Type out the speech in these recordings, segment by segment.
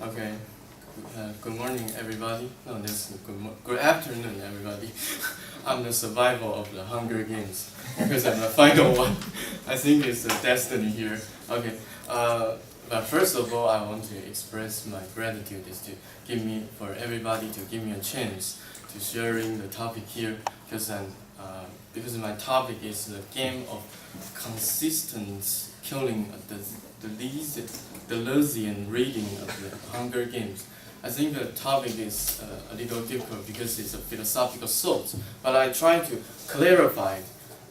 Okay. Good morning, everybody. No, that's good afternoon, everybody. I'm the survivor of the Hunger Games because I'm the final one. I think it's the destiny here. Okay. But first of all, I want to express my gratitude is to for everybody to give me a chance to sharing the topic here because my topic is the game of consistent killing the Deluzian reading of the Hunger Games. I think the topic is a little difficult because it's a philosophical thought, but I try to clarify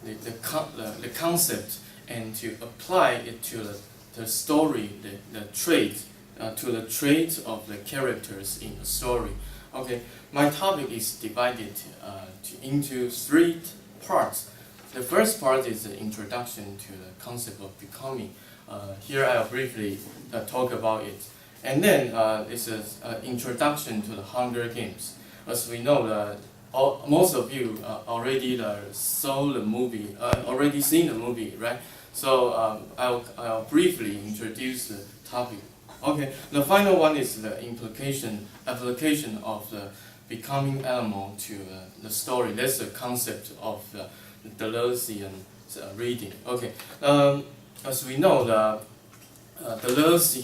the concept and to apply it to the story, the trait, to the traits of the characters in the story. Okay, my topic is divided into three parts. The first part is the introduction to the concept of becoming. Here I'll briefly talk about it. And then it's an introduction to the Hunger Games. As we know, most of you already saw the movie, already seen the movie, right? So I'll briefly introduce the topic. Okay, the final one is the application of the becoming animal to the story. That's the concept of the Deluzian reading. Okay, as we know, Deleuze,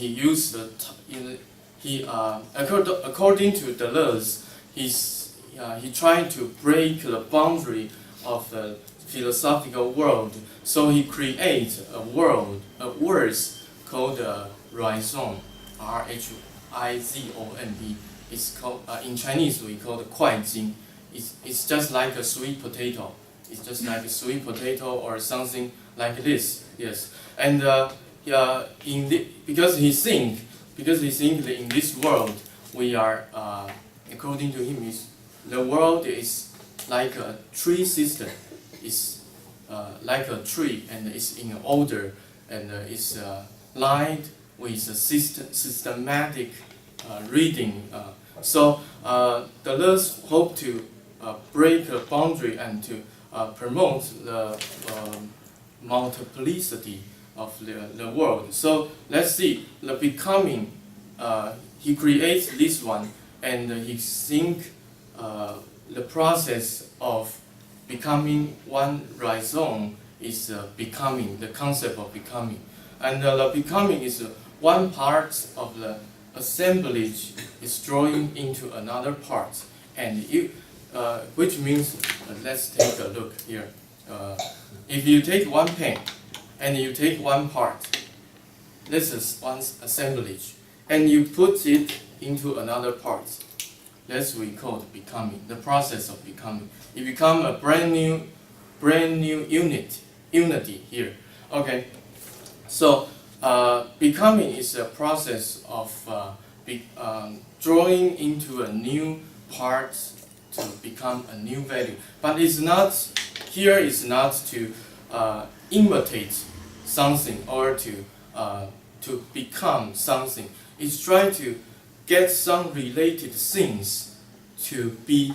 according to Deleuze, he tried to break the boundary of the philosophical world. So he creates a word called raison, R-H-I-Z-O-N-D. It's called in Chinese we call it 快经. It's just like a sweet potato. It's just like a sweet potato or something like this. Yes, and because he think that in this world we are, according to him, the world is like a tree system. It's like a tree and it's in order and it's lined with a systematic reading. So Deleuze hoped to break the boundary and to promote the multiplicity of the world. So let's see, the becoming, he creates this one and he think the process of becoming one raison is becoming, the concept of becoming. And the becoming is one part of the assemblage is drawing into another part. And which means, let's take a look here. If you take one pen, and you take one part, this is one assemblage, and you put it into another part. That's what we call becoming, the process of becoming. It becomes a brand new unity here. Okay, so becoming is a process of drawing into a new part to become a new value. But it's not, here is not to imitate something or to become something. It's trying to get some related things to be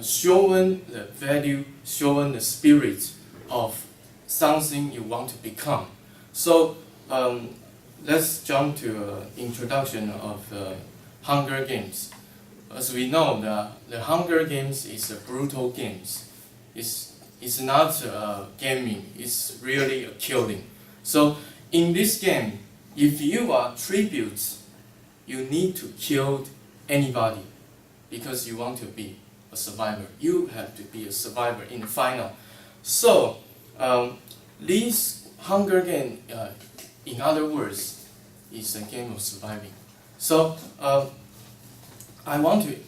showing the value, showing the spirit of something you want to become. So let's jump to introduction of Hunger Games. As we know, the Hunger Games is a brutal games. It's not gaming, it's really a killing. So in this game, if you are tributes, you need to kill anybody because you want to be a survivor. You have to be a survivor in the final. So this Hunger Game, in other words, is a game of surviving. So I want to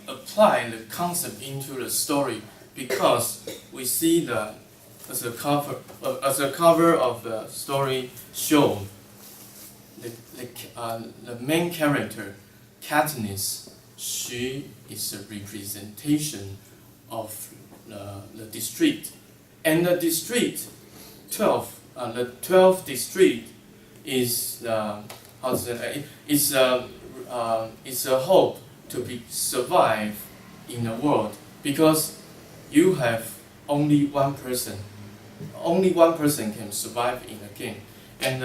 apply the concept into the story because we see as the cover of the story show the main character, Katniss. She is a representation of the district, and the district 12, the 12th district is is a hope to survive in the world because you have only one person. Only one person can survive in a game, and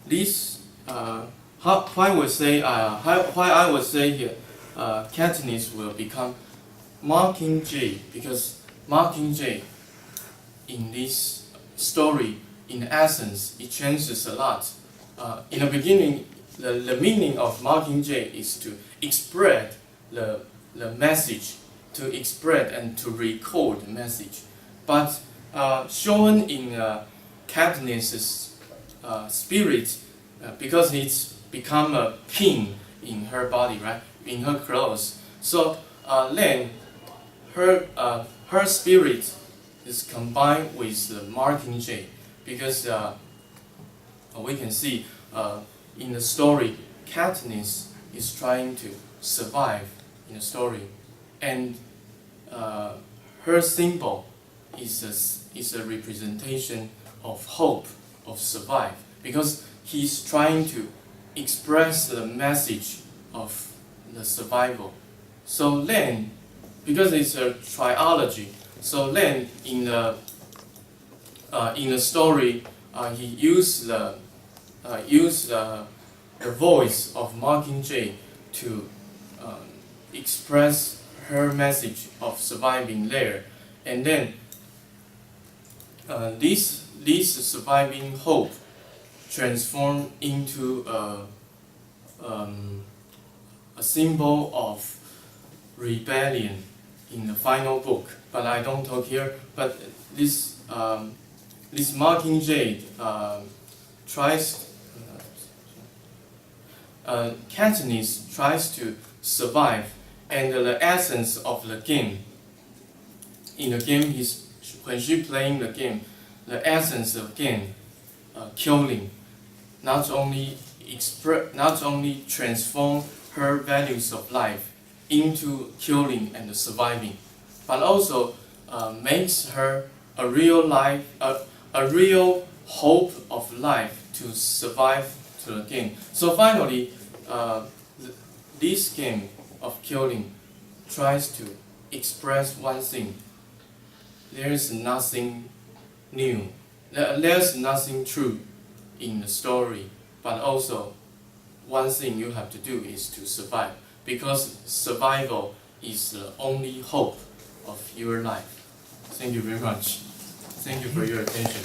this why I would say here, Katniss will become Mockingjay, because Mockingjay in this story, in essence, it changes a lot. In the beginning, the meaning of Mockingjay is to express the message, to express and to record the message. But shown in Katniss's spirit, because it's become a pin in her body, right, in her clothes. So then her spirit is combined with the Mockingjay, because we can see in the story, Katniss is trying to survive in the story, and her symbol is a representation of hope, of survive, because he's trying to express the message of the survival. So then, because it's a trilogy, so then in the story, he used the voice of Mockingjay to express her message of surviving there, and then this surviving hope transformed into a symbol of rebellion in the final book. But I don't talk here. But this Mockingjay Katniss tries to survive, and the essence of the game. In the game, when she playing the game, the essence of game, killing, not only transform her values of life into killing and surviving, but also makes her a real hope of life to survive to the game. So finally, this game of killing tries to express one thing: there's nothing new, there's nothing true in the story, but also one thing you have to do is to survive, because survival is the only hope of your life. Thank you very much. Thank you for your attention.